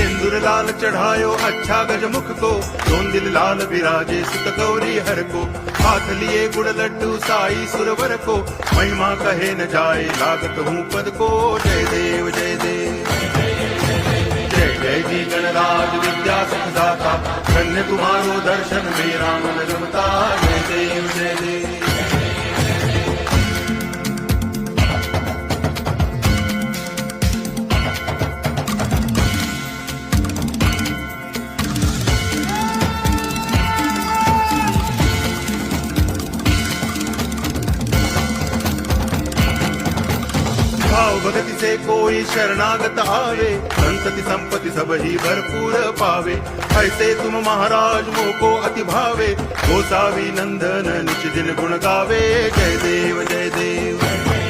सिंदूर लाल चढ़ायो अच्छा गजमुख को, दोन दिल लाल विराजे सुत गौरी हर को। हाथ लिए गुड़ लड्डू साई सुरवर को, महिमा कहे न जाए लागत हूँ पद को। जय देव जय देव जय जय जी गणराज विद्या सुखदाता, धन्य तुम्हारो दर्शन मेरा मन रमता। जय देव जय देव भाव भगति से कोई शरणागत आवे, संतति संपत्ति सब ही भरपूर पावे। ऐसे तुम महाराज मोको अति भावे, गोसावी नंदन निच दिन गुण गावे। जय देव जय देव